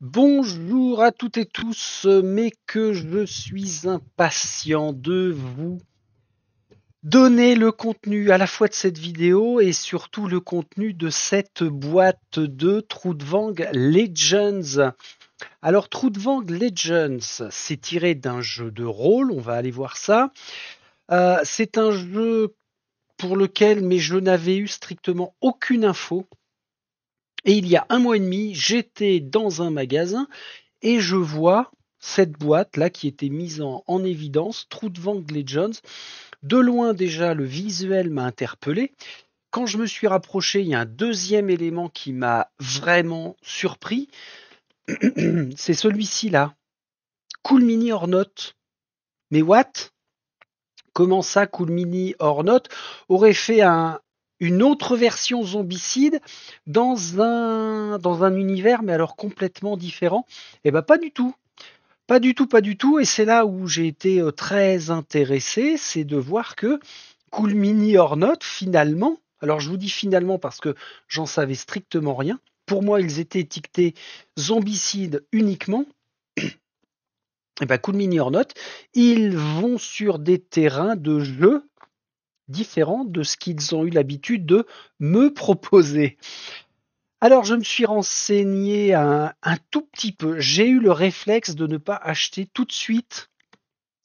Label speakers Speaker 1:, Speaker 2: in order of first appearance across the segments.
Speaker 1: Bonjour à toutes et tous, mais que je suis impatient de vous donner le contenu à la fois de cette vidéo et surtout le contenu de cette boîte de Trudvang Legends. Alors Trudvang Legends, c'est tiré d'un jeu de rôle, on va aller voir ça. C'est un jeu pour lequel mais je n'avais eu strictement aucune info. Et il y a un mois et demi, j'étais dans un magasin et je vois cette boîte là qui était mise en évidence, Trudvang Legends. De loin déjà, le visuel m'a interpellé. Quand je me suis rapproché, il y a un deuxième élément qui m'a vraiment surpris. C'est celui-ci là. Cool Mini or not. Mais what? Comment ça, Cool Mini or not aurait fait une autre version zombicide dans un univers, mais alors complètement différent? Eh ben pas du tout. Pas du tout, pas du tout. Et c'est là où j'ai été très intéressé, c'est de voir que Cool Mini or Not, finalement, alors je vous dis finalement parce que j'en savais strictement rien. Pour moi, ils étaient étiquetés zombicides uniquement. Et ben Cool Mini or Not, ils vont sur des terrains de jeu différents de ce qu'ils ont eu l'habitude de me proposer. Alors, je me suis renseigné un tout petit peu. J'ai eu le réflexe de ne pas acheter tout de suite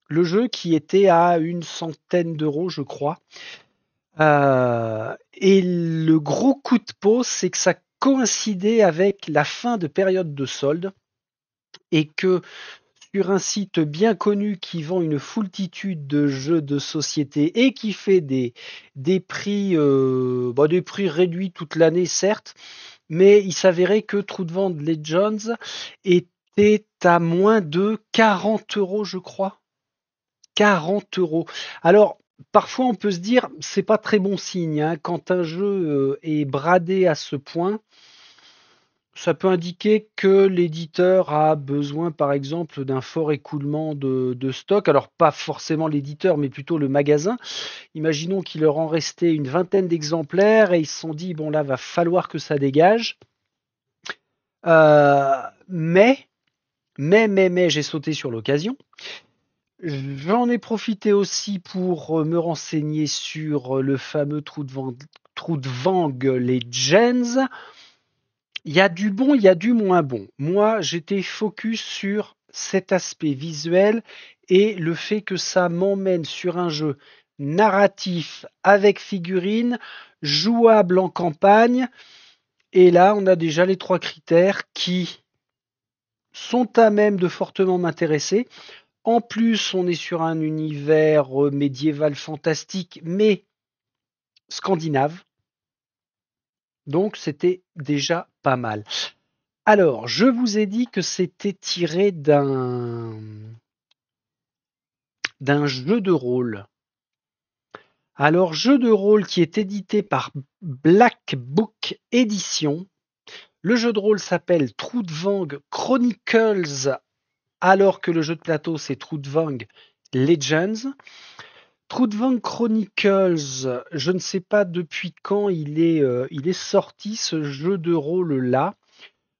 Speaker 1: le jeu qui était à une centaine d'euros, je crois. Et le gros coup de peau, c'est que ça coïncidait avec la fin de période de solde et que sur un site bien connu qui vend une foultitude de jeux de société et qui fait des prix réduits toute l'année, certes, mais il s'avérait que True Legends était à moins de 40 euros, je crois. 40 euros. Alors, parfois, on peut se dire, c'est pas très bon signe, hein, quand un jeu est bradé à ce point. Ça peut indiquer que l'éditeur a besoin, par exemple, d'un fort écoulement de stock. Alors, pas forcément l'éditeur, mais plutôt le magasin. Imaginons qu'il leur en restait une vingtaine d'exemplaires et ils se sont dit, bon, là, va falloir que ça dégage. Euh, mais, mais, j'ai sauté sur l'occasion. J'en ai profité aussi pour me renseigner sur le fameux trou de Vang Legends. Il y a du bon, il y a du moins bon. Moi, j'étais focus sur cet aspect visuel et le fait que ça m'emmène sur un jeu narratif avec figurines, jouable en campagne. Et là, on a déjà les trois critères qui sont à même de fortement m'intéresser. En plus, on est sur un univers médiéval fantastique, mais scandinave. Donc, c'était déjà pas mal. Alors, je vous ai dit que c'était tiré d'un jeu de rôle. Alors, jeu de rôle qui est édité par Black Book Edition. Le jeu de rôle s'appelle Trudvang Chronicles, alors que le jeu de plateau c'est Trudvang Legends. Trudvang Chronicles, je ne sais pas depuis quand il est sorti ce jeu de rôle-là,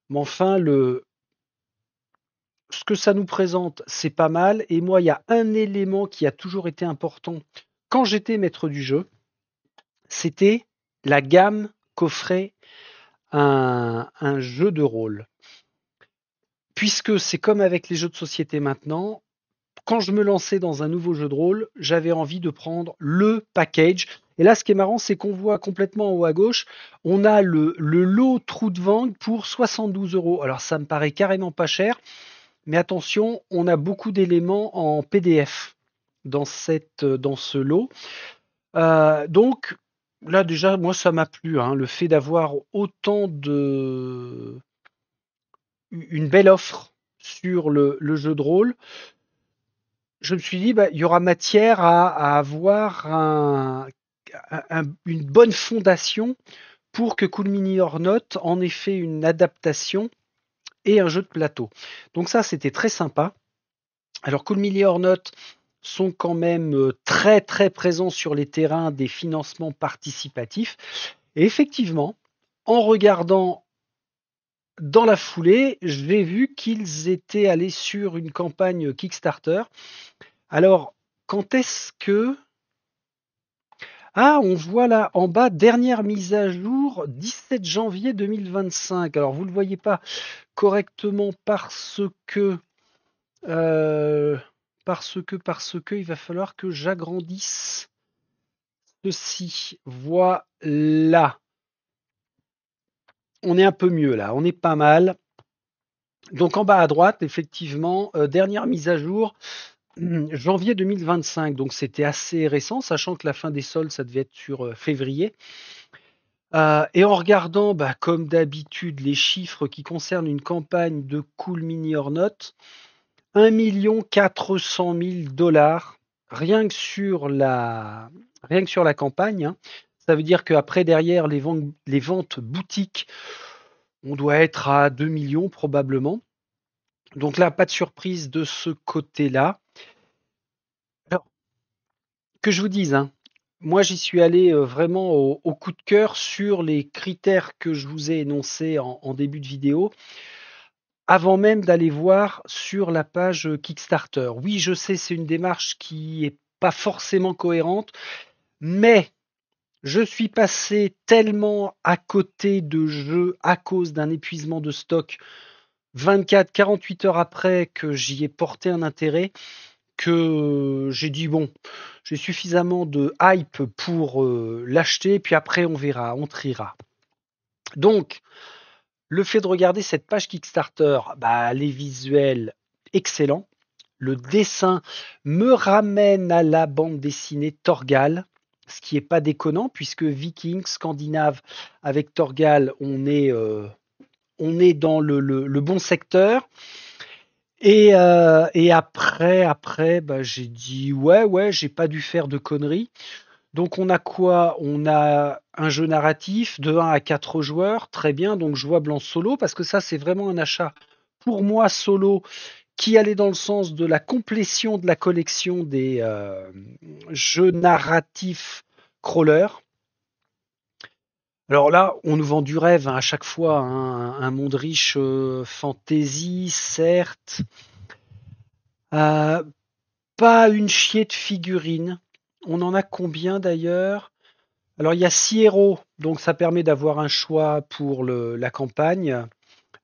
Speaker 1: mais enfin, ce que ça nous présente, c'est pas mal. Et moi, il y a un élément qui a toujours été important quand j'étais maître du jeu, c'était la gamme qu'offrait un jeu de rôle. Puisque c'est comme avec les jeux de société maintenant, quand je me lançais dans un nouveau jeu de rôle, j'avais envie de prendre le package. Et là, ce qui est marrant, c'est qu'on voit complètement en haut à gauche, on a le lot trou de Vang pour 72 euros. Alors, ça me paraît carrément pas cher, mais attention, on a beaucoup d'éléments en PDF dans ce lot. Donc, là, déjà, moi, ça m'a plu, hein, le fait d'avoir une belle offre sur le jeu de rôle. Je me suis dit, bah, il y aura matière à avoir une bonne fondation pour que Cool Mini or Not en ait fait une adaptation et un jeu de plateau. Donc ça, c'était très sympa. Alors Cool Mini or Not sont quand même très très présents sur les terrains des financements participatifs. Et effectivement, en regardant dans la foulée, j'ai vu qu'ils étaient allés sur une campagne Kickstarter. Alors, quand est-ce que... Ah, on voit là en bas, dernière mise à jour, 17 janvier 2025. Alors, vous ne le voyez pas correctement euh, parce que, il va falloir que j'agrandisse ceci. Voilà. On est un peu mieux là, on est pas mal. Donc en bas à droite, effectivement, dernière mise à jour, janvier 2025. Donc c'était assez récent, sachant que la fin des soldes, ça devait être sur février. Et en regardant, bah, comme d'habitude, les chiffres qui concernent une campagne de Cool Mini or Not, 1 400 000 $ rien que sur la campagne, hein. Ça veut dire qu'après, derrière les ventes boutiques, on doit être à 2 millions probablement. Donc là, pas de surprise de ce côté-là. Alors, que je vous dise, hein, moi j'y suis allé vraiment au coup de cœur sur les critères que je vous ai énoncés en début de vidéo, avant même d'aller voir sur la page Kickstarter. Oui, je sais, c'est une démarche qui n'est pas forcément cohérente, mais je suis passé tellement à côté de jeux à cause d'un épuisement de stock 24-48 heures après que j'y ai porté un intérêt, que j'ai dit bon, j'ai suffisamment de hype pour l'acheter, puis après on verra, on triera. Donc, le fait de regarder cette page Kickstarter, bah, les visuels excellents. Le dessin me ramène à la bande dessinée Torgal, ce qui n'est pas déconnant puisque Viking, Scandinave, avec Torgal, on est dans le bon secteur. Et après, bah, j'ai dit ouais, j'ai pas dû faire de conneries. Donc on a quoi? On a un jeu narratif de 1 à 4 joueurs, très bien, donc jouable blanc solo, parce que ça c'est vraiment un achat pour moi solo qui allait dans le sens de la complétion de la collection des jeux narratifs crawler. Alors là, on nous vend du rêve, hein, à chaque fois, hein, un monde riche fantasy, certes. Euh, Pas une chier de figurines. On en a combien d'ailleurs? Alors il y a 6 héros, donc ça permet d'avoir un choix pour la campagne.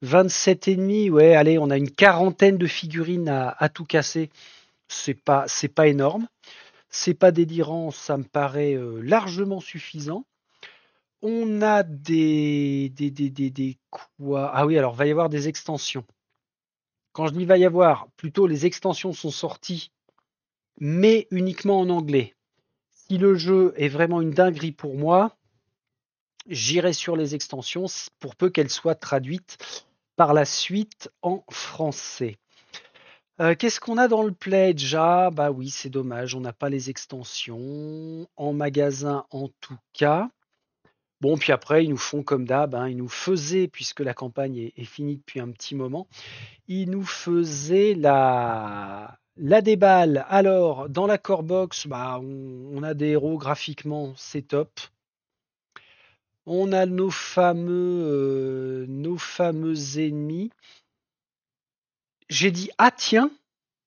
Speaker 1: 27 ennemis, ouais, allez, on a une quarantaine de figurines à tout casser. C'est pas énorme. C'est pas délirant, ça me paraît largement suffisant. On a des quoi? Ah oui, alors va y avoir des extensions. Quand je dis va y avoir, plutôt les extensions sont sorties, mais uniquement en anglais. Si le jeu est vraiment une dinguerie pour moi, j'irai sur les extensions pour peu qu'elles soient traduites par la suite en français. Qu'est-ce qu'on a dans le pledge? Ah, bah oui, c'est dommage, on n'a pas les extensions. En magasin, en tout cas. Bon, puis après, ils nous font comme d'hab, hein, ils nous faisaient, puisque la campagne est finie depuis un petit moment, ils nous faisaient la déballe. Alors, dans la core box, bah, on a des héros graphiquement, c'est top. On a nos fameux ennemis. J'ai dit, ah tiens,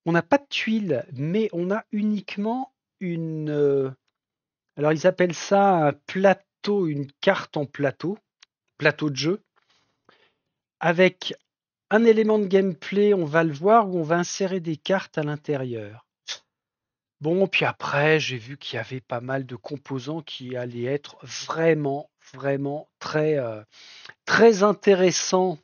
Speaker 1: on n'a pas de tuiles, mais on a uniquement une... alors ils appellent ça un plateau, une carte en plateau, plateau de jeu, avec un élément de gameplay, on va le voir, où on va insérer des cartes à l'intérieur. Bon, puis après, j'ai vu qu'il y avait pas mal de composants qui allaient être vraiment très intéressants.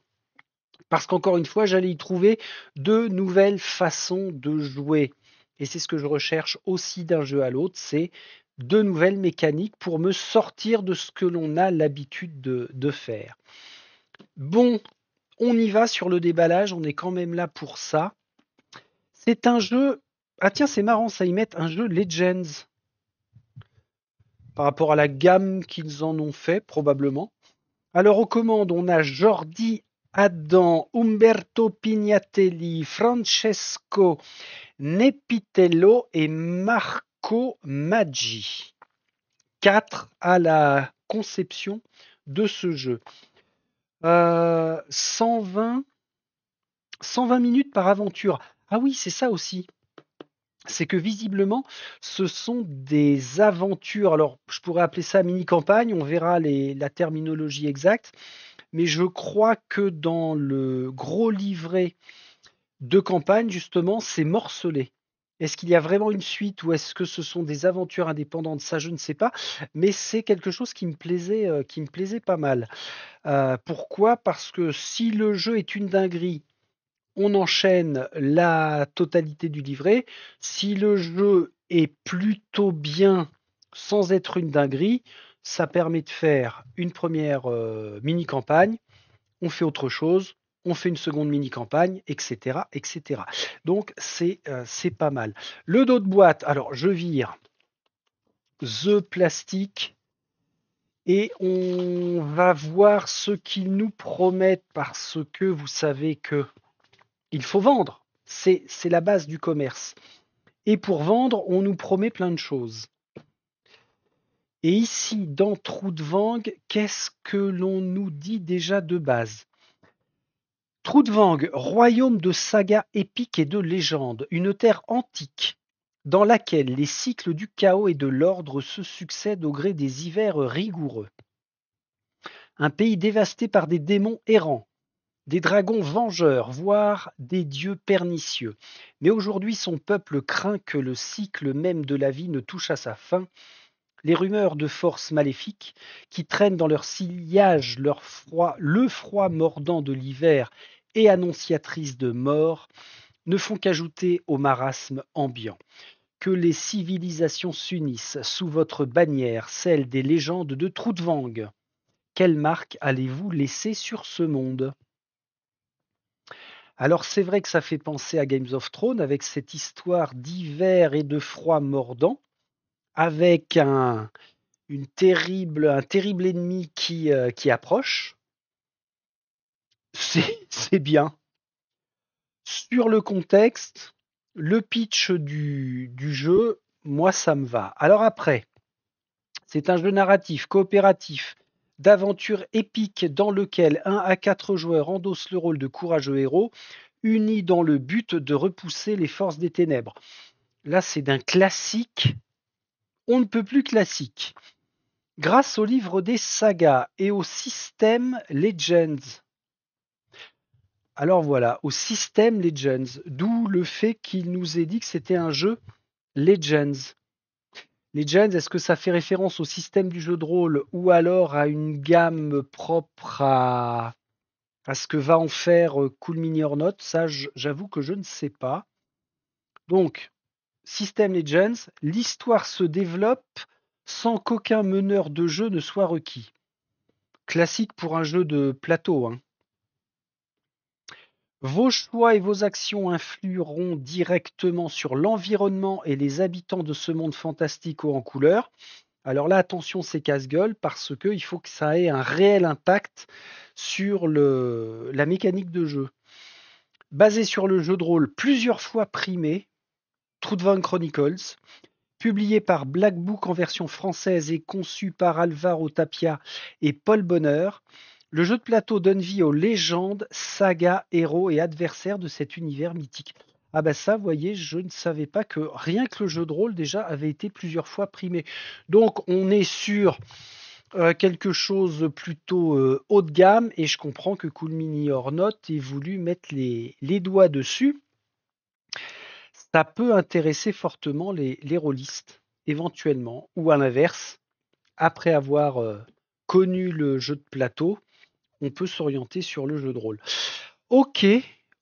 Speaker 1: Parce qu'encore une fois, j'allais y trouver de nouvelles façons de jouer. Et c'est ce que je recherche aussi d'un jeu à l'autre, c'est de nouvelles mécaniques pour me sortir de ce que l'on a l'habitude de faire. Bon, on y va sur le déballage, on est quand même là pour ça. C'est un jeu... Ah tiens, c'est marrant, ça y met un jeu Legends. Par rapport à la gamme qu'ils en ont fait, probablement. Alors aux commandes, on a Jordi Adam, Umberto Pignatelli, Francesco Nepitello et Marco Maggi. 4 à la conception de ce jeu. 120 minutes par aventure. Ah oui, c'est ça aussi. C'est que visiblement, ce sont des aventures. Alors, je pourrais appeler ça mini-campagne, on verra la terminologie exacte, mais je crois que dans le gros livret de campagne, justement, c'est morcelé. Est-ce qu'il y a vraiment une suite ou est-ce que ce sont des aventures indépendantes? Ça, je ne sais pas, mais c'est quelque chose qui me plaisait pas mal. Pourquoi? Parce que si le jeu est une dinguerie, on enchaîne la totalité du livret. Si le jeu est plutôt bien sans être une dinguerie, ça permet de faire une première mini-campagne, on fait autre chose, on fait une seconde mini-campagne, etc., etc. Donc c'est pas mal. Le dos de boîte, alors je vire The Plastique et on va voir ce qu'ils nous promettent parce que vous savez que il faut vendre. C'est la base du commerce. Et pour vendre, on nous promet plein de choses. Et ici, dans Trou de Vang, qu'est-ce que l'on nous dit déjà de base? Trou de Vang, royaume de sagas épiques et de légendes, une terre antique dans laquelle les cycles du chaos et de l'ordre se succèdent au gré des hivers rigoureux. Un pays dévasté par des démons errants, des dragons vengeurs, voire des dieux pernicieux. Mais aujourd'hui, son peuple craint que le cycle même de la vie ne touche à sa fin. Les rumeurs de forces maléfiques qui traînent dans leur sillage le froid mordant de l'hiver et annonciatrices de mort, ne font qu'ajouter au marasme ambiant. Que les civilisations s'unissent sous votre bannière, celle des légendes de Troudvang. Quelle marque allez-vous laisser sur ce monde? Alors c'est vrai que ça fait penser à Games of Thrones avec cette histoire d'hiver et de froid mordant, avec un terrible ennemi qui approche. C'est bien. Sur le contexte, le pitch du jeu, moi ça me va. Alors après, c'est un jeu narratif, coopératif, d'aventure épique dans lequel 1 à 4 joueurs endossent le rôle de courageux héros, unis dans le but de repousser les forces des ténèbres. Là, c'est d'un classique, on ne peut plus classique. Grâce au livre des sagas et au système Legends. Alors voilà, au système Legends, d'où le fait qu'il nous ait dit que c'était un jeu Legends. Legends, est-ce que ça fait référence au système du jeu de rôle ou alors à une gamme propre à ce que va en faire Cool Mini or Not? Ça, j'avoue que je ne sais pas. Donc, System Legends, l'histoire se développe sans qu'aucun meneur de jeu ne soit requis. Classique pour un jeu de plateau, hein. Vos choix et vos actions influeront directement sur l'environnement et les habitants de ce monde fantastique haut en couleurs. Alors là, attention, c'est casse-gueule parce qu'il faut que ça ait un réel impact sur la mécanique de jeu. Basé sur le jeu de rôle plusieurs fois primé, Trudvang Chronicles, publié par Black Book en version française et conçu par Alvaro Tapia et Paul Bonheur, le jeu de plateau donne vie aux légendes, sagas, héros et adversaires de cet univers mythique. Ah bah ça, vous voyez, je ne savais pas que rien que le jeu de rôle déjà avait été plusieurs fois primé. Donc on est sur quelque chose plutôt haut de gamme et je comprends que Cool Mini or Not ait voulu mettre les doigts dessus. Ça peut intéresser fortement les rôlistes, éventuellement, ou à l'inverse, après avoir connu le jeu de plateau, on peut s'orienter sur le jeu de rôle. Ok,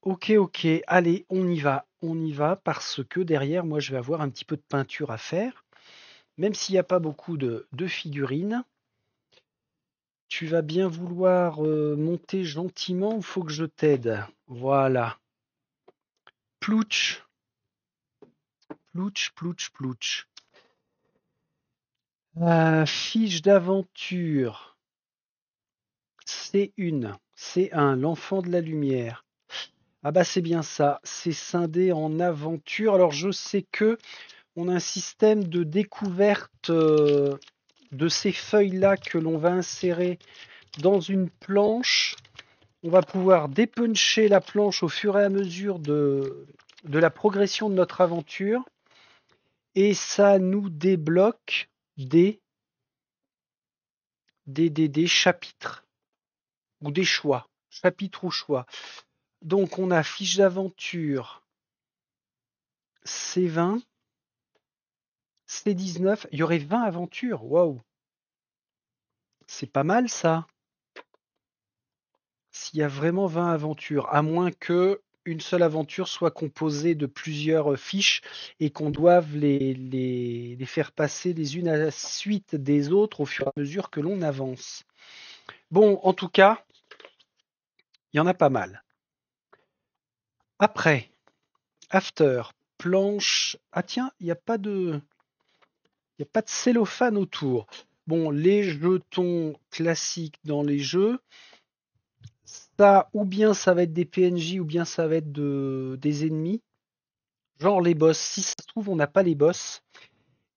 Speaker 1: ok, allez, on y va, parce que derrière, moi, je vais avoir un petit peu de peinture à faire, même s'il n'y a pas beaucoup de figurines. Tu vas bien vouloir monter gentiment ou faut que je t'aide? Voilà. Plouch, plouch. Fiche d'aventure. C1, l'enfant de la lumière. Ah bah c'est bien ça, c'est scindé en aventure. Alors je sais que on a un système de découverte de ces feuilles-là que l'on va insérer dans une planche. on va pouvoir dépuncher la planche au fur et à mesure de la progression de notre aventure. Et ça nous débloque des chapitres ou des choix. Chapitres ou choix. Donc on a fiche d'aventure C20, C19. Il y aurait 20 aventures. Waouh! C'est pas mal ça. S'il y a vraiment 20 aventures, à moins que une seule aventure soit composée de plusieurs fiches et qu'on doive les faire passer les unes à la suite des autres au fur et à mesure que l'on avance. Bon, en tout cas, il y en a pas mal. Après, after, planche. Ah tiens, il n'y a pas de cellophane autour. Bon, les jetons classiques dans les jeux, ça, ou bien ça va être des PNJ, ou bien ça va être des ennemis. Genre les boss. Si ça se trouve, on n'a pas les boss.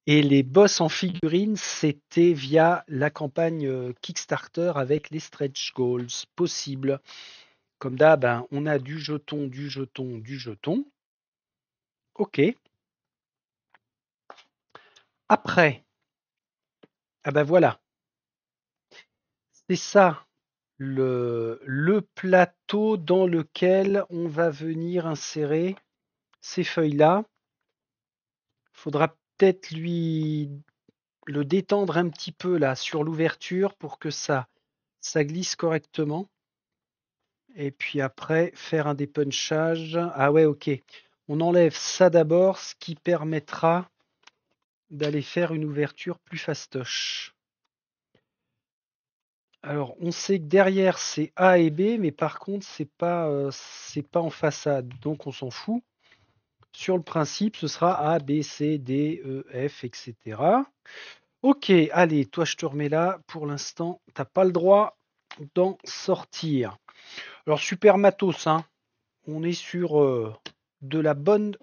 Speaker 1: Et les boss en figurine, c'était via la campagne Kickstarter avec les stretch goals possibles. Comme d'hab, hein, on a du jeton, du jeton, du jeton. Ok. Après, ah ben voilà, c'est ça le plateau dans lequel on va venir insérer ces feuilles-là. Il faudra peut-être le détendre un petit peu là sur l'ouverture pour que ça glisse correctement. Et puis après, faire un dépunchage. Ah ouais, ok. On enlève ça d'abord, ce qui permettra d'aller faire une ouverture plus fastoche. Alors, on sait que derrière, c'est A et B, mais par contre, c'est pas en façade, donc on s'en fout. Sur le principe, ce sera A, B, C, D, E, F, etc. Ok, allez, toi, je te remets là. Pour l'instant, t'as pas le droit d'en sortir. Alors, super matos, hein. On est sur de la bonne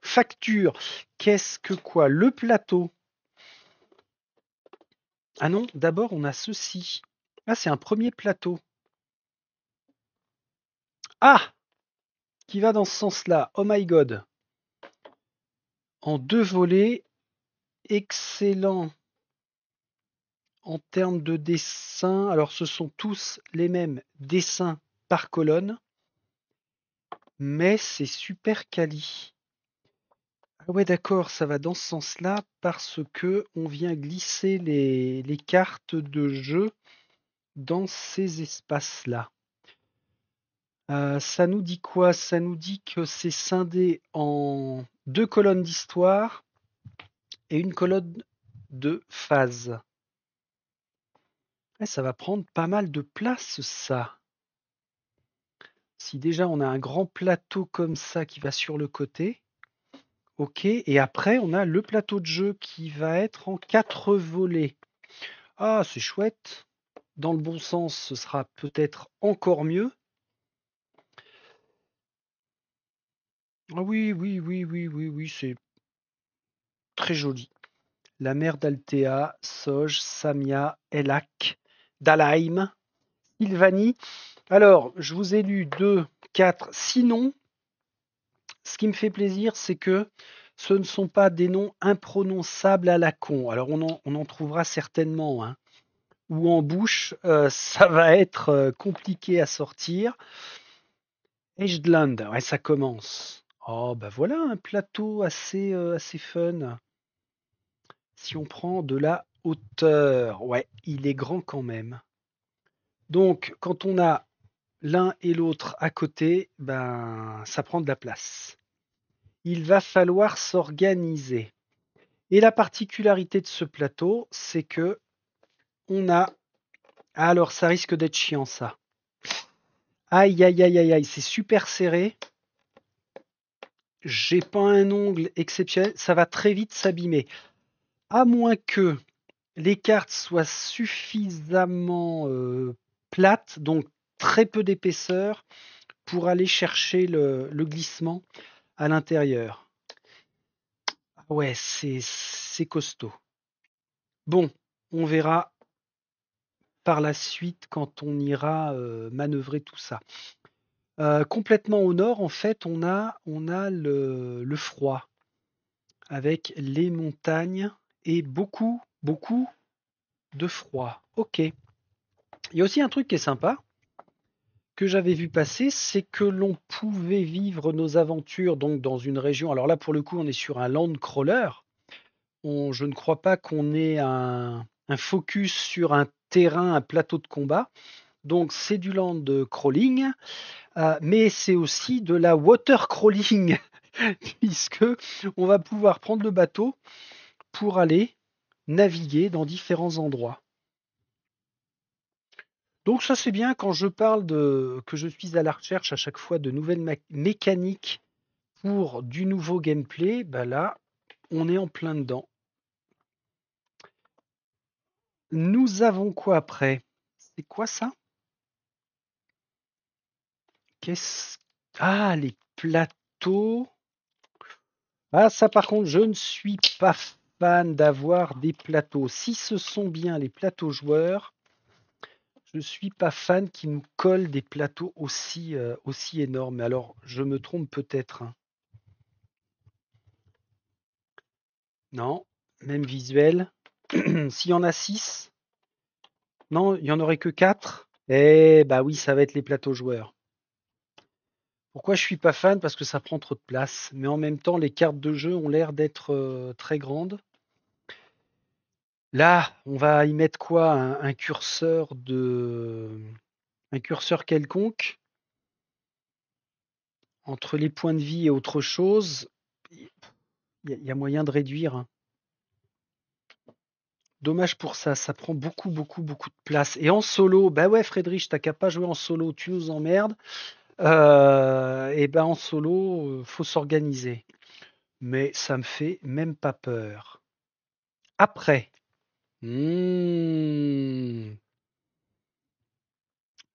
Speaker 1: facture. Qu'est-ce que quoi? Le plateau. Ah non, d'abord, on a ceci. Ah, c'est un premier plateau. Ah! Qui va dans ce sens-là. Oh my god. En 2 volets, excellent en termes de dessin. Alors, ce sont tous les mêmes dessins par colonne, mais c'est super quali. Ah ouais, d'accord, ça va dans ce sens-là parce que on vient glisser les cartes de jeu dans ces espaces-là. Ça nous dit quoi? Ça nous dit que c'est scindé en 2 colonnes d'histoire et une colonne de phase. Ouais, ça va prendre pas mal de place, ça. Si déjà on a un grand plateau comme ça qui va sur le côté, ok, et après on a le plateau de jeu qui va être en 4 volets. Ah, c'est chouette. Dans le bon sens, ce sera peut-être encore mieux. Ah oui, oui, oui, oui, oui, oui, c'est très joli. La mer d'Altea, Soj, Samia, Elak, Dalheim, Sylvanie. Alors, je vous ai lu 2, 4, 6 noms. Ce qui me fait plaisir, c'est que ce ne sont pas des noms imprononçables à la con. Alors, on en trouvera certainement, hein. Ou en bouche, ça va être compliqué à sortir. Egeland, ouais, ça commence. Oh, bah voilà un plateau assez fun. Si on prend de la hauteur, ouais, il est grand quand même. Donc, quand on a l'un et l'autre à côté, ben, ça prend de la place. Il va falloir s'organiser. Et la particularité de ce plateau, c'est que on a. Ah, alors, ça risque d'être chiant, ça. Aïe, aïe, aïe, aïe, aïe, c'est super serré. J'ai pas un ongle exceptionnel, ça va très vite s'abîmer. À moins que les cartes soient suffisamment plates, donc très peu d'épaisseur, pour aller chercher le glissement à l'intérieur. Ah ouais, c'est costaud. Bon, on verra par la suite quand on ira manœuvrer tout ça. Complètement au nord, en fait, on a le froid avec les montagnes et beaucoup de froid. Ok. Il y a aussi un truc qui est sympa que j'avais vu passer, c'est que l'on pouvait vivre nos aventures donc dans une région. Alors là, pour le coup, on est sur un land crawler. Je ne crois pas qu'on ait un focus sur un terrain, un plateau de combat. Donc c'est du land crawling, mais c'est aussi de la water crawling, puisque on va pouvoir prendre le bateau pour aller naviguer dans différents endroits. Donc ça c'est bien quand je parle que je suis à la recherche à chaque fois de nouvelles mécaniques pour du nouveau gameplay, bah là on est en plein dedans. Nous avons quoi après? C'est quoi ça? Ah, les plateaux. Ah, ça par contre, je ne suis pas fan d'avoir des plateaux. Si ce sont bien les plateaux joueurs, je ne suis pas fan qu'ils nous collent des plateaux aussi énormes. Alors, je me trompe peut-être, hein. Non, même visuel. S'il y en a 6, non, il n'y en aurait que 4. Eh bah oui, ça va être les plateaux joueurs. Pourquoi je suis pas fan? Parce que ça prend trop de place. Mais en même temps, les cartes de jeu ont l'air d'être très grandes. Là, on va y mettre quoi? Un curseur quelconque entre les points de vie et autre chose. Il y a moyen de réduire, hein. Dommage pour ça, ça prend beaucoup de place. Et en solo, bah ouais, Friedrich, t'as qu'à pas jouer en solo, tu nous emmerdes. Et ben en solo, faut s'organiser. Mais ça me fait même pas peur. Après, le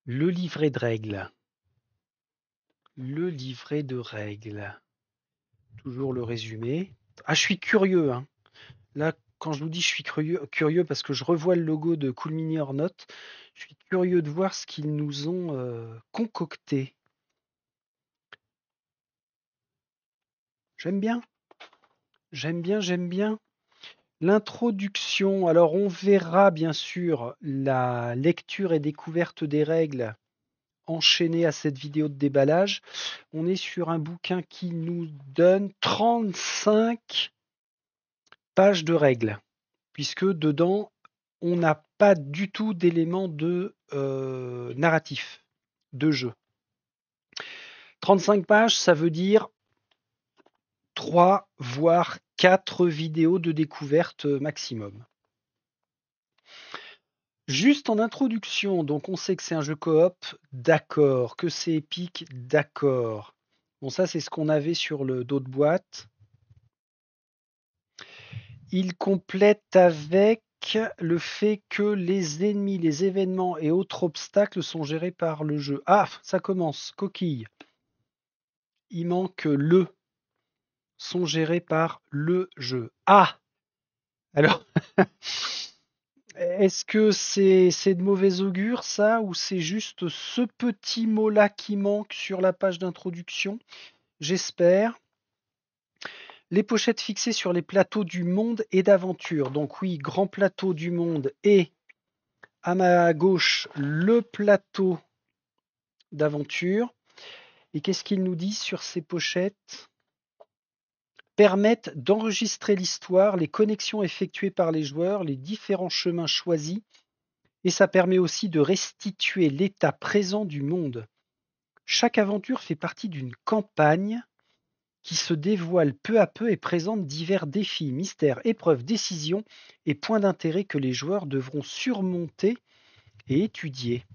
Speaker 1: livret de règles. Le livret de règles. Toujours le résumé. Ah, je suis curieux, hein. Là, quand je vous dis je suis curieux parce que je revois le logo de Cool Mini or Not, je suis curieux de voir ce qu'ils nous ont concocté. J'aime bien, j'aime bien. L'introduction, alors on verra bien sûr la lecture et découverte des règles enchaînée à cette vidéo de déballage. On est sur un bouquin qui nous donne 35 pages de règles, puisque dedans, on n'a pas du tout d'éléments de narratif, de jeu. 35 pages, ça veut dire 3 voire 4 vidéos de découverte maximum. Juste en introduction, donc on sait que c'est un jeu coop, d'accord, que c'est épique, d'accord. Bon, ça c'est ce qu'on avait sur le dos de boîte. Il complète avec le fait que les ennemis, les événements et autres obstacles sont gérés par le jeu. Ah, ça commence, coquille. Il manque le. Sont gérés par le jeu. Ah, alors, est-ce que c'est de mauvais augure ça, ou c'est juste ce petit mot-là qui manque sur la page d'introduction? J'espère. Les pochettes fixées sur les plateaux du monde et d'aventure. Donc oui, grand plateau du monde et à ma gauche le plateau d'aventure. Et qu'est-ce qu'il nous dit sur ces pochettes? Permettent d'enregistrer l'histoire, les connexions effectuées par les joueurs, les différents chemins choisis, et ça permet aussi de restituer l'état présent du monde. Chaque aventure fait partie d'une campagne qui se dévoile peu à peu et présente divers défis, mystères, épreuves, décisions et points d'intérêt que les joueurs devront surmonter et étudier.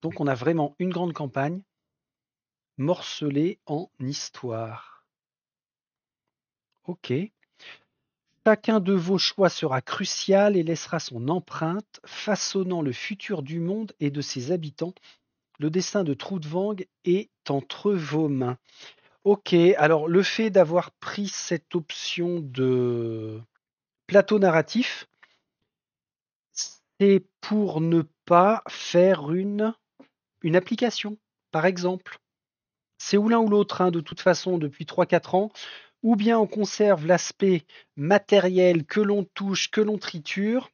Speaker 1: Donc on a vraiment une grande campagne morcelée en histoire. Ok. Chacun de vos choix sera crucial et laissera son empreinte, façonnant le futur du monde et de ses habitants. Le destin de Troudvang est entre vos mains. Ok, alors le fait d'avoir pris cette option de plateau narratif, c'est pour ne pas faire une application, par exemple. C'est ou l'un ou l'autre, hein, de toute façon, depuis 3-4 ans. Ou bien on conserve l'aspect matériel que l'on touche, que l'on triture,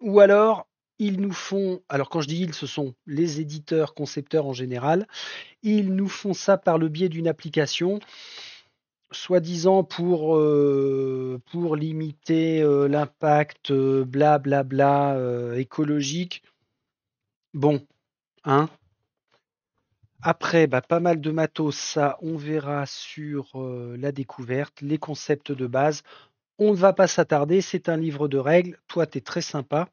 Speaker 1: ou alors ils nous font, alors quand je dis ils, ce sont les éditeurs, concepteurs en général, ils nous font ça par le biais d'une application, soi-disant pour limiter l'impact blablabla écologique. Bon, hein. Après, bah, pas mal de matos, ça on verra sur la découverte, les concepts de base. On ne va pas s'attarder, c'est un livre de règles. Toi, tu es très sympa.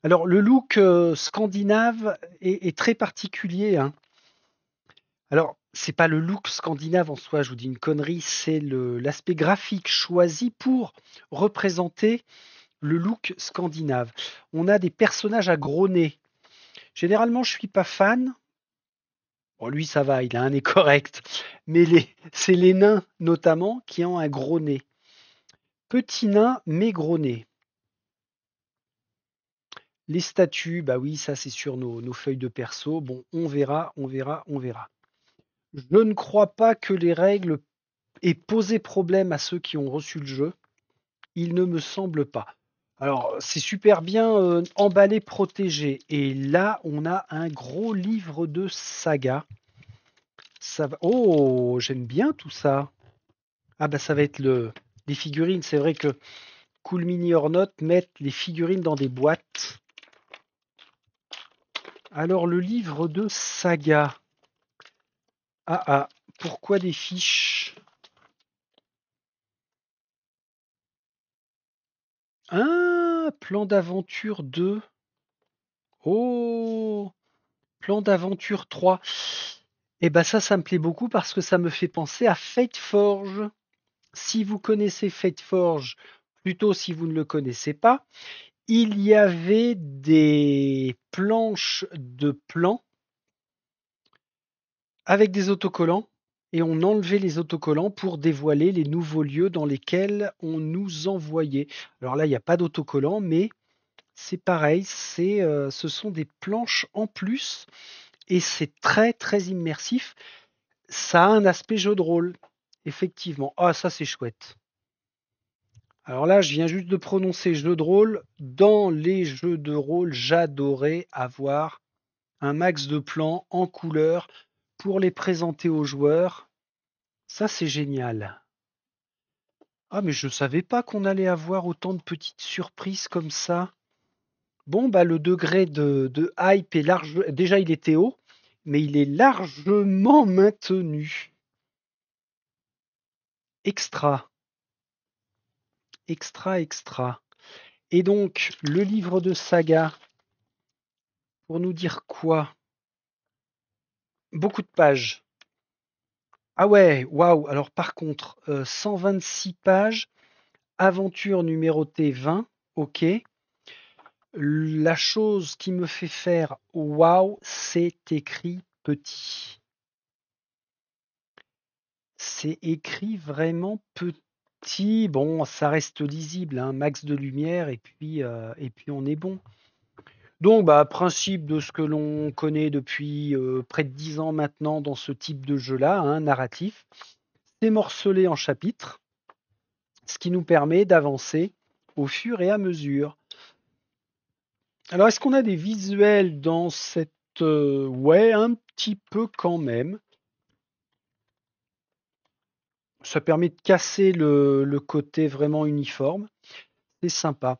Speaker 1: Alors, le look scandinave est très particulier, hein. Alors, c'est pas le look scandinave en soi, je vous dis une connerie, c'est l'aspect graphique choisi pour représenter le look scandinave. On a des personnages à gros nez. Généralement, je suis pas fan. Bon, lui, ça va, il a un nez correct. Mais c'est les nains, notamment, qui ont un gros nez. Petit nain, mais gros nez. Les statuts, bah oui, ça c'est sur nos feuilles de perso. Bon, on verra, on verra, on verra. Je ne crois pas que les règles aient posé problème à ceux qui ont reçu le jeu. Il ne me semble pas. Alors, c'est super bien emballé, protégé. Et là, on a un gros livre de saga. Ça va... Oh, j'aime bien tout ça. Ah bah ça va être les figurines. C'est vrai que Cool Mini or Not mettent les figurines dans des boîtes. Alors, le livre de saga. Ah ah, pourquoi des fiches? Ah, plan d'aventure 2. Oh, plan d'aventure 3. Eh ben ça me plaît beaucoup parce que ça me fait penser à Fate Forge. Si vous connaissez Fate Forge, plutôt si vous ne le connaissez pas, il y avait des planches de plans avec des autocollants et on enlevait les autocollants pour dévoiler les nouveaux lieux dans lesquels on nous envoyait. Alors là, il n'y a pas d'autocollants, mais c'est pareil, ce sont des planches en plus et c'est très très immersif. Ça a un aspect jeu de rôle, effectivement. Ah, ça c'est chouette. Alors là, je viens juste de prononcer jeu de rôle. Dans les jeux de rôle, j'adorais avoir un max de plans en couleur pour les présenter aux joueurs. Ça, c'est génial. Ah, mais je savais pas qu'on allait avoir autant de petites surprises comme ça. Bon, bah, le degré de hype est large. Déjà, il était haut, mais il est largement maintenu. Extra, extra, extra. Et donc, le livre de saga, pour nous dire quoi? Beaucoup de pages. Ah ouais, waouh. Alors par contre, 126 pages, aventure numérotée 20, ok. La chose qui me fait faire waouh, c'est écrit petit. C'est écrit vraiment petit. Bon, ça reste lisible, hein, max de lumière et puis on est bon. Donc, bah, principe de ce que l'on connaît depuis près de 10 ans maintenant dans ce type de jeu-là, hein, narratif. C'est morcelé en chapitres, ce qui nous permet d'avancer au fur et à mesure. Alors, est-ce qu'on a des visuels dans cette... ouais, un petit peu quand même. Ça permet de casser le côté vraiment uniforme. C'est sympa.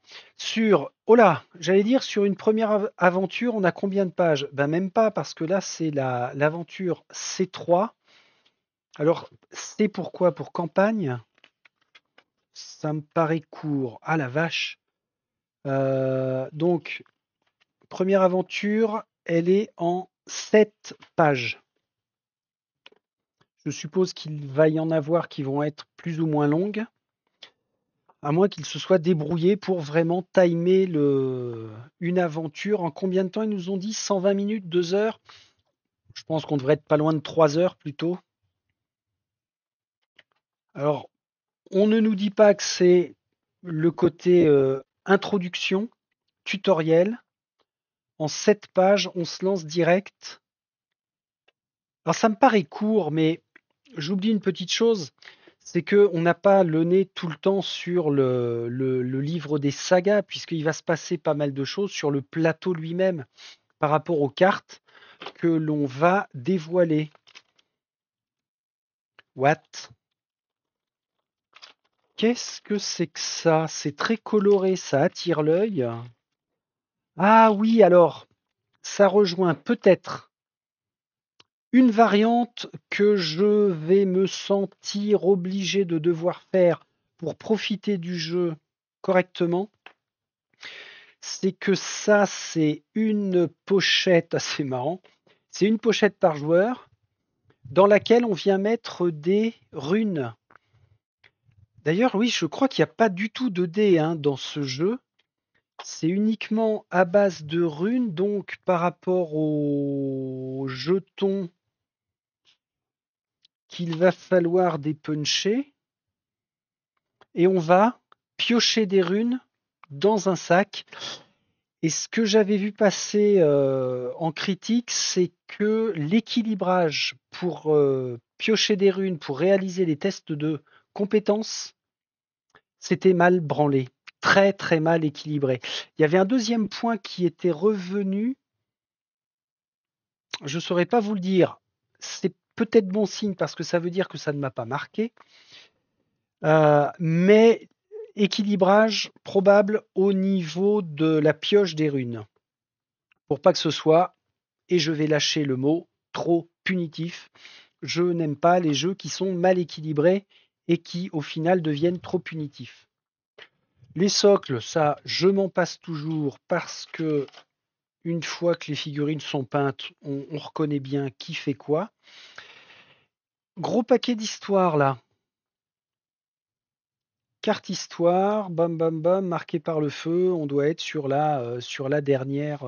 Speaker 1: Oh là, j'allais dire, sur une première aventure, on a combien de pages? Ben même pas, parce que là, c'est l'aventure C3. Alors, c'est pourquoi? Pour campagne? Ça me paraît court. Ah la vache. Donc, première aventure, elle est en 7 pages. Je suppose qu'il va y en avoir qui vont être plus ou moins longues, à moins qu'il se soit débrouillé pour vraiment timer une aventure. En combien de temps ils nous ont dit? 120 minutes, 2 heures? Je pense qu'on devrait être pas loin de 3 heures plutôt. Alors, on ne nous dit pas que c'est le côté introduction, tutoriel. en 7 pages, on se lance direct. Alors ça me paraît court, mais j'oublie une petite chose, c'est qu'on n'a pas le nez tout le temps sur le livre des sagas, puisqu'il va se passer pas mal de choses sur le plateau lui-même par rapport aux cartes que l'on va dévoiler. What? Qu'est-ce que c'est que ça? C'est très coloré, ça attire l'œil. Ah oui, alors, ça rejoint peut-être une variante que je vais me sentir obligé de devoir faire pour profiter du jeu correctement. C'est que ça, c'est une pochette assez marrant. C'est une pochette par joueur dans laquelle on vient mettre des runes. D'ailleurs, oui, je crois qu'il n'y a pas du tout de dés dans ce jeu. C'est uniquement à base de runes, donc par rapport aux jetons qu'il va falloir dépuncher. Et on va piocher des runes dans un sac. Et ce que j'avais vu passer en critique, c'est que l'équilibrage pour piocher des runes, pour réaliser les tests de compétences, c'était mal branlé, très très mal équilibré. Il y avait un deuxième point qui était revenu, je ne saurais pas vous le dire, c'est peut-être bon signe parce que ça veut dire que ça ne m'a pas marqué, mais équilibrage probable au niveau de la pioche des runes. Pour pas que ce soit, et je vais lâcher le mot, trop punitif. Je n'aime pas les jeux qui sont mal équilibrés et qui au final deviennent trop punitifs. Les socles, ça, je m'en passe toujours parce que une fois que les figurines sont peintes, on reconnaît bien qui fait quoi. Gros paquet d'histoire là. Carte histoire, bam bam bam, marqué par le feu. On doit être sur la dernière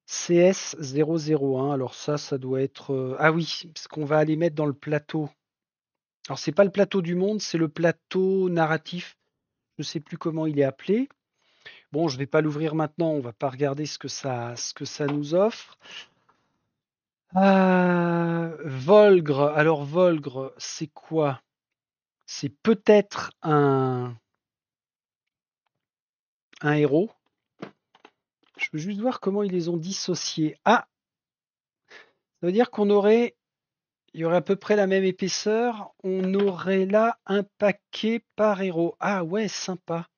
Speaker 1: CS 001. Alors ça doit être. Ah oui, parce qu'on va aller mettre dans le plateau. Alors c'est pas le plateau du monde, c'est le plateau narratif. Je ne sais plus comment il est appelé. Bon, je ne vais pas l'ouvrir maintenant, on ne va pas regarder ce que ça nous offre. Volgre. Alors Volgre, c'est quoi? C'est peut-être un héros. Je veux juste voir comment ils les ont dissociés. Ah, ça veut dire il y aurait à peu près la même épaisseur. On aurait là un paquet par héros. Ah ouais, sympa.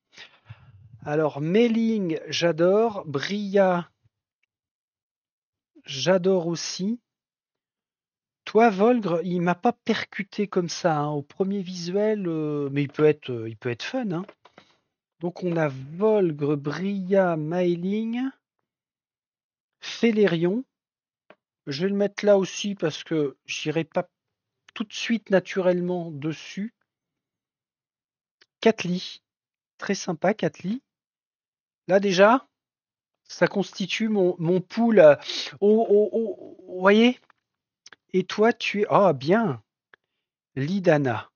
Speaker 1: Alors, Mailing, j'adore. Bria, j'adore aussi. Toi, Volgre, il m'a pas percuté comme ça au premier visuel, mais il peut être fun. Donc on a Volgre, Bria, Mailing, Felerion. Je vais le mettre là aussi parce que j'irai pas tout de suite naturellement dessus. Catly, très sympa Catly. Là déjà, ça constitue mon pool. Vous voyez? Et toi, tu es... Ah, bien. Lidana.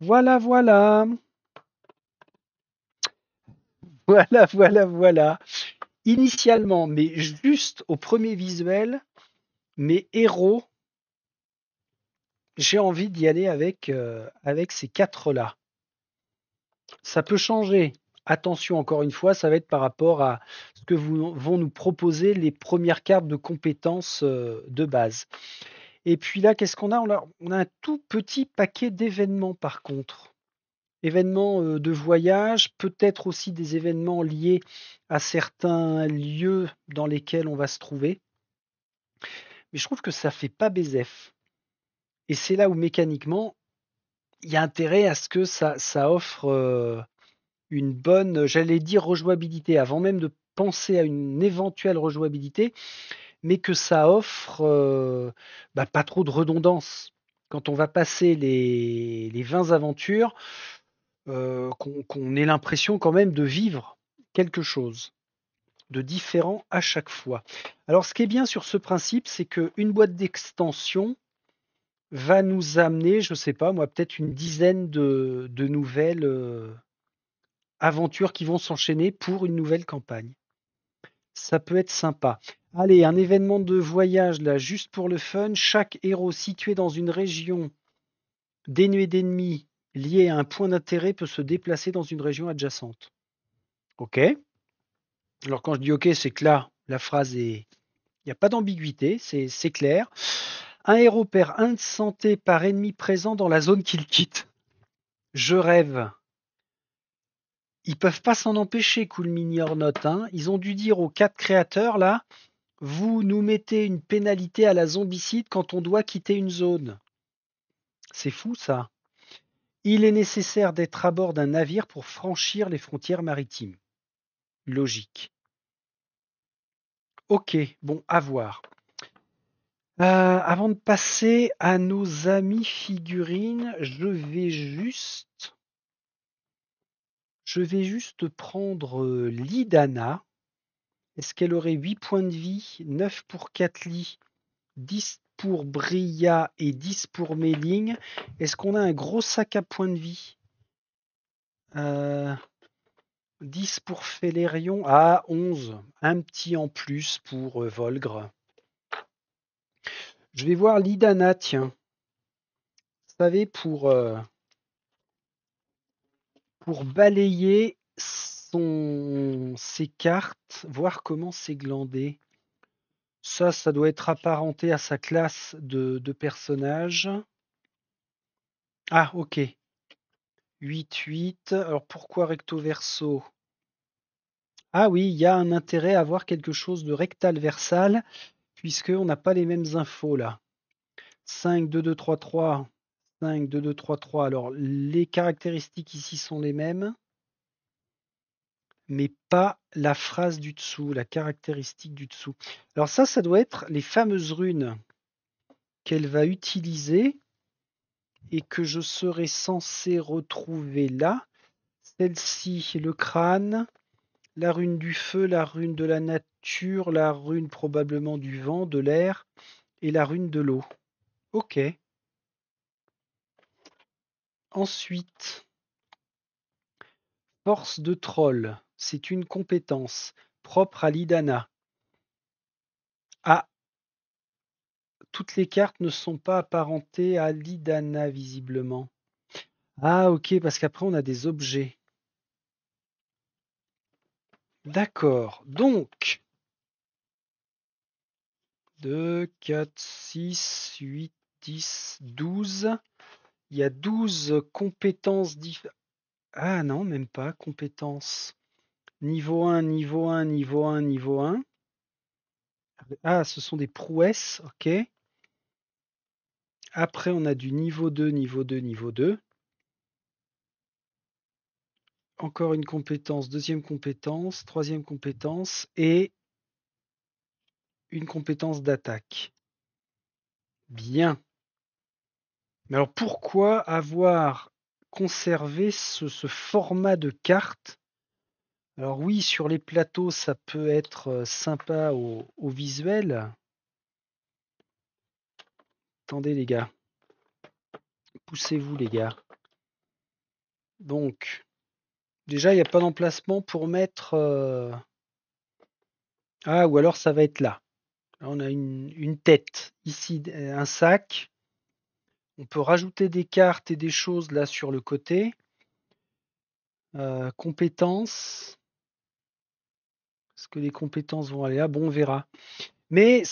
Speaker 1: Voilà, voilà. Voilà, voilà, voilà. Initialement, mais juste au premier visuel, mes héros, j'ai envie d'y aller avec ces quatre-là. Ça peut changer. Attention, encore une fois, ça va être par rapport à ce que vont nous proposer les premières cartes de compétences de base. Et puis là, qu'est-ce qu'on a? On a un tout petit paquet d'événements par contre. Événements de voyage, peut-être aussi des événements liés à certains lieux dans lesquels on va se trouver. Mais je trouve que ça fait pas BZF. Et c'est là où mécaniquement, il y a intérêt à ce que ça offre une bonne, j'allais dire rejouabilité, avant même de penser à une éventuelle rejouabilité, mais que ça offre pas trop de redondance. Quand on va passer les 20 aventures, qu'on ait l'impression quand même de vivre quelque chose de différent à chaque fois. Alors ce qui est bien sur ce principe, c'est qu'une boîte d'extension va nous amener, je ne sais pas moi, peut-être une dizaine de nouvelles aventures qui vont s'enchaîner pour une nouvelle campagne. Ça peut être sympa. Allez, un événement de voyage là, juste pour le fun. Chaque héros situé dans une région dénuée d'ennemis lié à un point d'intérêt peut se déplacer dans une région adjacente. Ok. Alors quand je dis ok, c'est que là, la phrase est... Il n'y a pas d'ambiguïté, c'est clair. Un héros perd 1 de santé par ennemi présent dans la zone qu'il quitte. Je rêve. Ils peuvent pas s'en empêcher, Cool Mini or Not. Hein. Ils ont dû dire aux 4 créateurs là, vous nous mettez une pénalité à la zombicide quand on doit quitter une zone. C'est fou ça. Il est nécessaire d'être à bord d'un navire pour franchir les frontières maritimes. Logique. Ok, bon, à voir. Avant de passer à nos amis figurines, je vais juste prendre Lidana. Est-ce qu'elle aurait 8 points de vie, 9 pour Katli, 10 pour Bria et 10 pour Méling? Est-ce qu'on a un gros sac à points de vie? 10 pour Félérion. Ah, 11. Un petit en plus pour Volgre. Je vais voir Lidana, tiens. Vous savez, pour balayer ses cartes, voir comment c'est glandé. Ça doit être apparenté à sa classe de personnage. Ah, ok. 8-8. Alors pourquoi recto verso? Ah oui, il y a un intérêt à avoir quelque chose de rectal versal, puisqu'on n'a pas les mêmes infos là. 5, 2, 2, 3, 3. 5, 2, 2, 3, 3. Alors les caractéristiques ici sont les mêmes, mais pas la phrase du dessous, la caractéristique du dessous. Alors ça doit être les fameuses runes qu'elle va utiliser et que je serai censé retrouver là. Celle-ci, le crâne, la rune du feu, la rune de la nature, la rune probablement du vent, de l'air et la rune de l'eau. Ok. Ensuite, force de troll, c'est une compétence propre à l'Idana. Ah, toutes les cartes ne sont pas apparentées à l'Idana visiblement. Ah ok, parce qu'après on a des objets. D'accord, donc 2, 4, 6, 8, 10, 12. Il y a 12 compétences différentes. Ah non, même pas, compétences. Niveau 1, niveau 1, niveau 1, niveau 1. Ah, ce sont des prouesses, ok. Après, on a du niveau 2, niveau 2, niveau 2. Encore une compétence, deuxième compétence, troisième compétence et une compétence d'attaque. Bien. Mais alors pourquoi avoir conservé ce format de carte? Alors oui, sur les plateaux, ça peut être sympa au visuel. Attendez les gars. Poussez-vous les gars. Donc, déjà, il n'y a pas d'emplacement pour mettre... Ah, ou alors ça va être là. Là, on a une tête. Ici, un sac. On peut rajouter des cartes et des choses là sur le côté. Compétences. Est-ce que les compétences vont aller là? Bon, on verra. Mais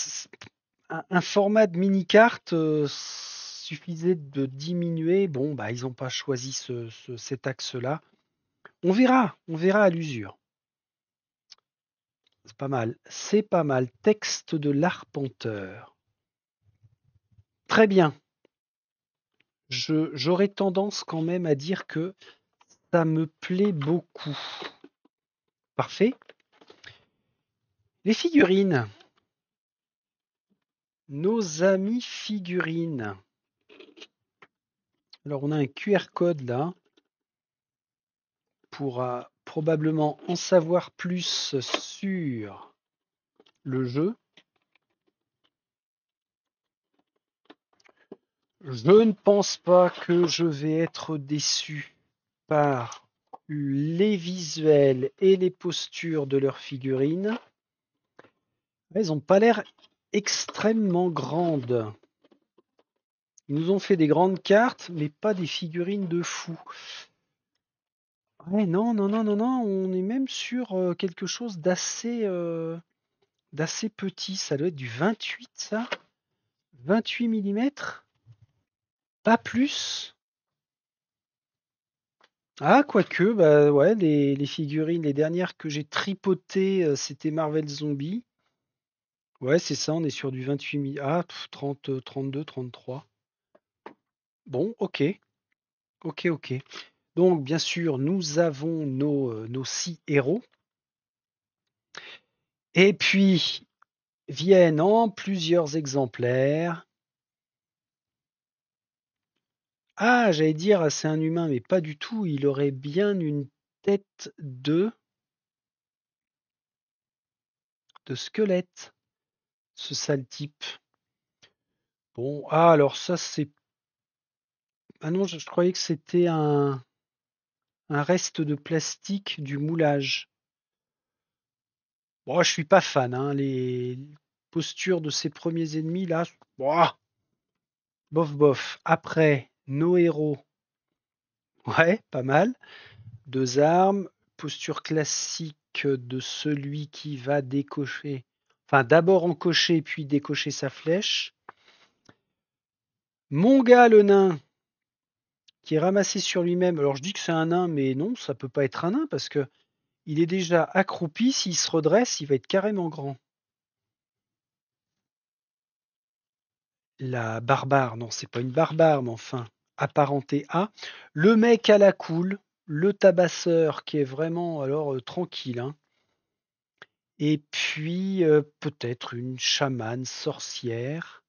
Speaker 1: un format de mini-carte suffisait de diminuer. Bon, bah, ils n'ont pas choisi cet axe-là. On verra à l'usure. C'est pas mal. C'est pas mal. Texte de l'arpenteur. Très bien. J'aurais tendance quand même à dire que ça me plaît beaucoup. Parfait. Les figurines. Nos amis figurines. Alors on a un QR code là pour probablement en savoir plus sur le jeu. Je ne pense pas que je vais être déçu par les visuels et les postures de leurs figurines. Elles n'ont pas l'air extrêmement grandes. Ils nous ont fait des grandes cartes, mais pas des figurines de fou. Ouais, non, non, non, non, non, on est même sur quelque chose d'assez petit. Ça doit être du 28, ça? 28 millimètres? Pas plus? Ah, quoique, bah ouais, les figurines, les dernières que j'ai tripotées, c'était Marvel Zombie. Ouais, c'est ça, on est sur du 28 ah, 30, 32, 33. Bon, ok, ok, ok. Donc, bien sûr, nous avons nos 6 héros. Et puis, viennent en plusieurs exemplaires. Ah, j'allais dire, c'est un humain, mais pas du tout. Il aurait bien une tête de squelette, ce sale type. Bon, ah, alors ça, c'est... Ah non, je croyais que c'était un reste de plastique du moulage. Bon, je suis pas fan, hein. Les postures de ces premiers ennemis, là, boah, bof, bof. Après, nos héros, ouais, pas mal. Deux armes, posture classique de celui qui va décocher, enfin d'abord encocher puis décocher sa flèche. Mon gars le nain qui est ramassé sur lui-même. Alors je dis que c'est un nain, mais non, ça peut pas être un nain parce que il est déjà accroupi. S'il se redresse, il va être carrément grand. La barbare, non, c'est pas une barbare, mais enfin apparenté à. Le mec à la cool, le tabasseur qui est vraiment alors tranquille, hein. Et puis peut-être une chamane sorcière.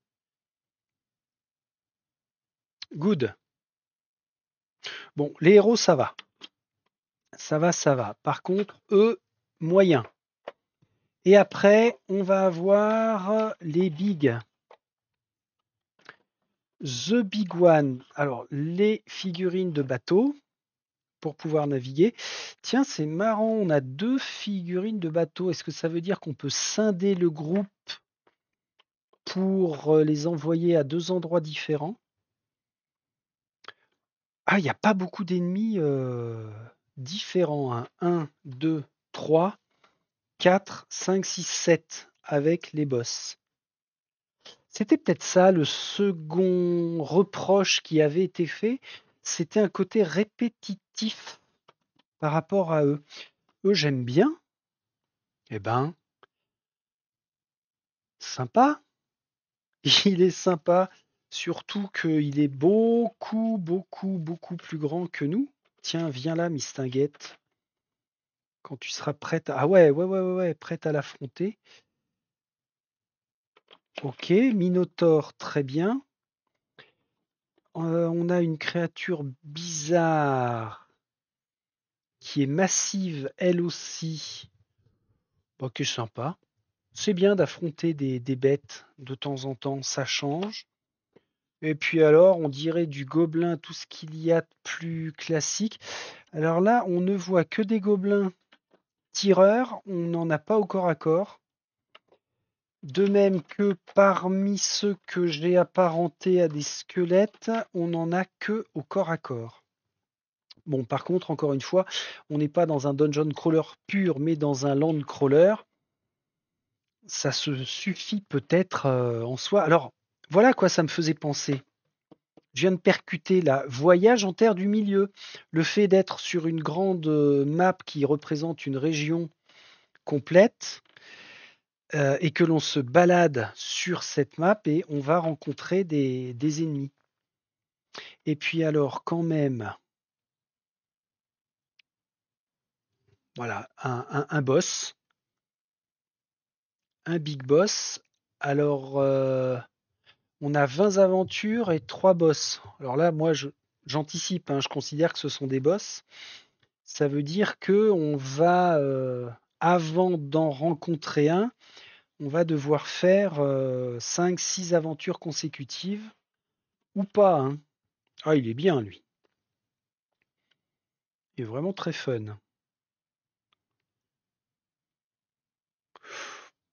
Speaker 1: Good. Bon, les héros, ça va. Ça va, ça va. Par contre, eux, moyen. Et après, on va avoir les bigs. The Big One. Alors, les figurines de bateau pour pouvoir naviguer. Tiens, c'est marrant, on a deux figurines de bateau. Est-ce que ça veut dire qu'on peut scinder le groupe pour les envoyer à deux endroits différents? Ah, il n'y a pas beaucoup d'ennemis différents, hein. 1, 2, 3, 4, 5, 6, 7 avec les boss. C'était peut-être ça le second reproche qui avait été fait. C'était un côté répétitif par rapport à eux. Eux, j'aime bien. Eh ben, sympa. Il est sympa. Surtout qu'il est beaucoup, beaucoup, beaucoup plus grand que nous. Tiens, viens là, Mistinguette. Quand tu seras prête à... Ah ouais, ouais, ouais, ouais, ouais, prête à l'affronter. Ok, Minotaure, très bien. On a une créature bizarre qui est massive, elle aussi. Bon, qui est sympa. C'est bien d'affronter des bêtes de temps en temps, ça change. Et puis alors, on dirait du gobelin, tout ce qu'il y a de plus classique. Alors là, on ne voit que des gobelins tireurs, on n'en a pas au corps à corps. De même que parmi ceux que j'ai apparentés à des squelettes, on n'en a que au corps à corps. Bon, par contre, encore une fois, on n'est pas dans un dungeon crawler pur, mais dans un land crawler. Ça se suffit peut-être en soi. Alors, voilà à quoi ça me faisait penser. Je viens de percuter là. Voyage en terre du milieu. Le fait d'être sur une grande map qui représente une région complète et que l'on se balade sur cette map et on va rencontrer des ennemis. Et puis alors, quand même, voilà, un boss, un big boss. Alors, on a 20 aventures et 3 boss. Alors là, moi, j'anticipe, hein, je considère que ce sont des boss. Ça veut dire que on va, avant d'en rencontrer un, on va devoir faire 5-6 aventures consécutives ou pas, hein. Ah, il est bien, lui. Il est vraiment très fun.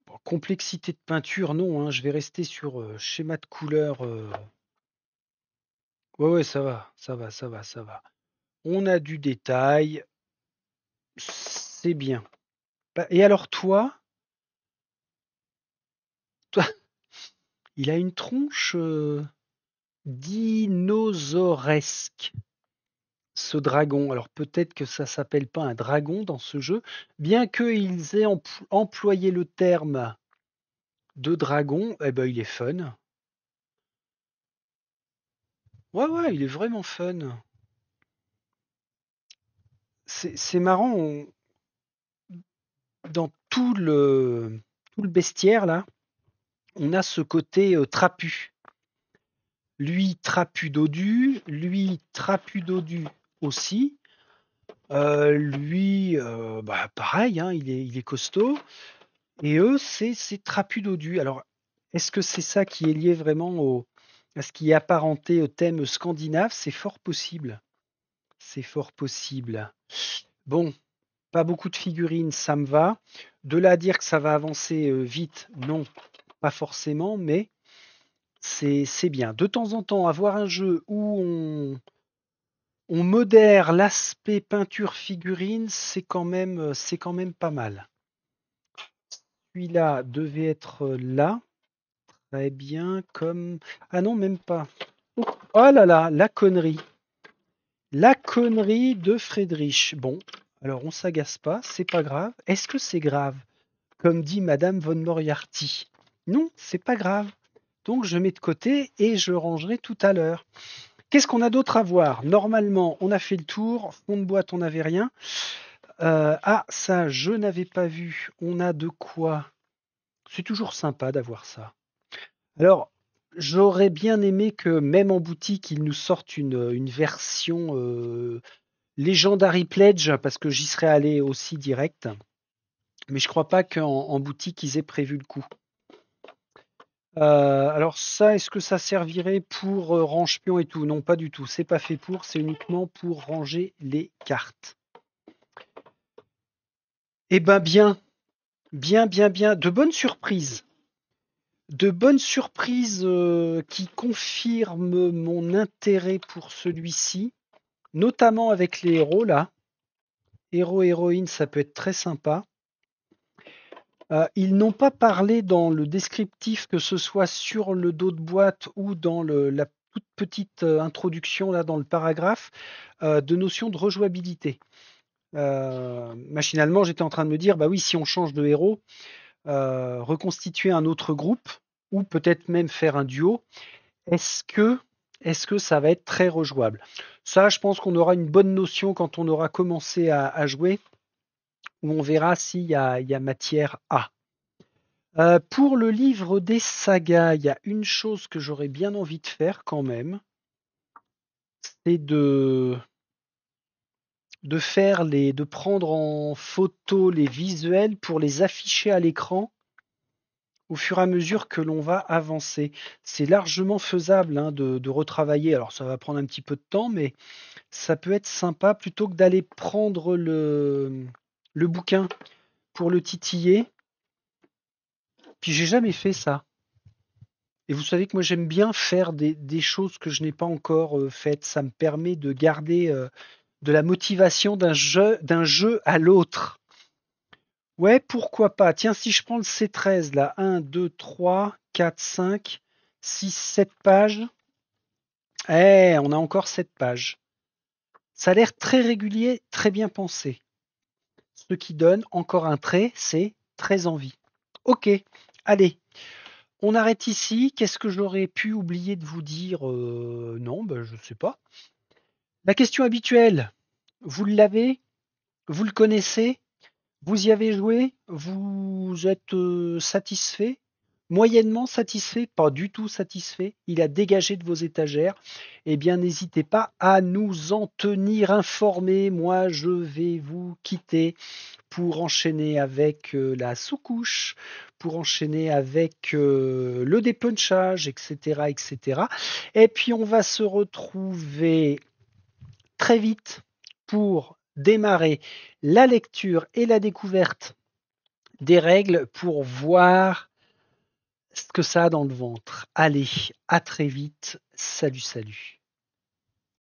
Speaker 1: Bon, complexité de peinture, non, hein, je vais rester sur schéma de couleur. Ouais, ouais, ça va, ça va, ça va, ça va. On a du détail, c'est bien. Bah, et alors toi, il a une tronche dinosauresque, ce dragon. Alors peut-être que ça s'appelle pas un dragon dans ce jeu, bien qu'ils aient employé le terme de dragon, eh ben il est fun. Ouais, ouais, il est vraiment fun. C'est marrant, dans tout le bestiaire là, on a ce côté trapu. Lui, trapu dodu, lui, trapu dodu aussi. Lui, bah, pareil, hein, il est costaud. Et eux, c'est trapu dodu. Alors, est-ce que c'est ça qui est lié vraiment à ce qui est apparenté au thème scandinave? C'est fort possible. C'est fort possible. Bon, pas beaucoup de figurines, ça me va. De là à dire que ça va avancer vite, non, pas forcément, mais c'est bien. De temps en temps, avoir un jeu où on modère l'aspect peinture figurine, c'est quand même pas mal. Celui-là devait être là. Très bien, comme... Ah non, même pas. Oh là là, la connerie. La connerie de Friedrich. Bon, alors on s'agace pas, c'est pas grave. Est-ce que c'est grave? Comme dit Madame von Moriarty. Non, c'est pas grave. Donc je mets de côté et je rangerai tout à l'heure. Qu'est-ce qu'on a d'autre à voir? Normalement, on a fait le tour. Fond de boîte, on n'avait rien. Ah, ça, je n'avais pas vu. On a de quoi? C'est toujours sympa d'avoir ça. Alors, j'aurais bien aimé que même en boutique, ils nous sortent une version Legendary Pledge, parce que j'y serais allé aussi direct. Mais je crois pas qu'en boutique, ils aient prévu le coup. Alors ça, est-ce que ça servirait pour range-pion et tout? Non, pas du tout. C'est pas fait pour, c'est uniquement pour ranger les cartes. Eh ben bien, bien, bien, bien. De bonnes surprises. De bonnes surprises qui confirment mon intérêt pour celui-ci, notamment avec les héros là. Héros, héroïne, ça peut être très sympa. Ils n'ont pas parlé dans le descriptif, que ce soit sur le dos de boîte ou dans la toute petite introduction là dans le paragraphe, de notion de rejouabilité. Machinalement, j'étais en train de me dire, bah oui, si on change de héros, reconstituer un autre groupe ou peut-être même faire un duo, est-ce que, est-ce que ça va être très rejouable? Ça, je pense qu'on aura une bonne notion quand on aura commencé à jouer, où on verra il y a matière à. Pour le livre des sagas, il y a une chose que j'aurais bien envie de faire quand même, c'est de prendre en photo les visuels pour les afficher à l'écran au fur et à mesure que l'on va avancer. C'est largement faisable hein, de retravailler. Alors ça va prendre un petit peu de temps, mais ça peut être sympa plutôt que d'aller prendre le bouquin pour le titiller. Puis j'ai jamais fait ça. Et vous savez que moi j'aime bien faire des choses que je n'ai pas encore faites. Ça me permet de garder de la motivation d'un jeu à l'autre. Ouais, pourquoi pas. Tiens, si je prends le C13 là, 1, 2, 3, 4, 5, 6, 7 pages. Eh, on a encore 7 pages. Ça a l'air très régulier, très bien pensé. Ce qui donne encore un trait, c'est très envie. Ok, allez, on arrête ici. Qu'est-ce que j'aurais pu oublier de vous dire? Non, ben, je ne sais pas. La question habituelle, vous l'avez? Vous le connaissez? Vous y avez joué? Vous êtes satisfait? Moyennement satisfait? Pas du tout satisfait? Il a dégagé de vos étagères? Eh bien, n'hésitez pas à nous en tenir informés. Moi, je vais vous quitter pour enchaîner avec la sous-couche, pour enchaîner avec le dépunchage, etc., etc. Et puis, on va se retrouver très vite pour démarrer la lecture et la découverte des règles pour voir ce que ça a dans le ventre. Allez, à très vite. Salut, salut.